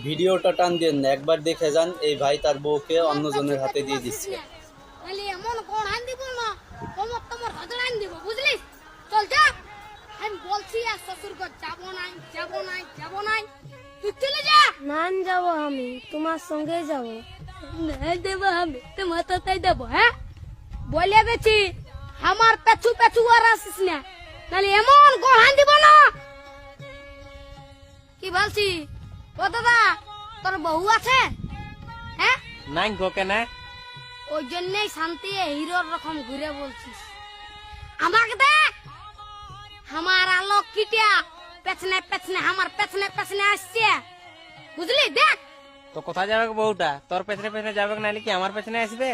ভিডিওটা টান দিন না, একবার দেখে যান এই ভাই তার বউকে অন্যজনের হাতে দিয়ে দিচ্ছে। তাহলে এমন কোন আন দিব না, তোমার তোমার হাতে আন দিব, বুঝলি? চল যা, আমি বলছি আর শ্বশুর ঘর যাবো নাই, যাবো নাই, যাবো নাই, তুই চলে যা। না যাবো, আমি তোমার সঙ্গে যাব। না দেবো, আমি তোমার তাই দেবো। হ্যাঁ বলে গেছি, আমার পেছু পেছু আর আসিস না, তাহলে এমন কোন আন দিব না। কি বলছি ও দাদা, তোর বউ আছে? হ্যাঁ নাই গো কেন? ওই জন্যই শান্তি হিরোর রকম ঘুরে বলছিস। আমাকে দেখ, আমার আলোক কিটিয়া পেছনে পেছনে, আমার পেছনে পেছনে আসছে, বুঝলি? দেখ তো কোথায় যাবে বউটা? তোর পেছনে পেছনে যাবে নাহলে কি আমার পেছনে আসবে?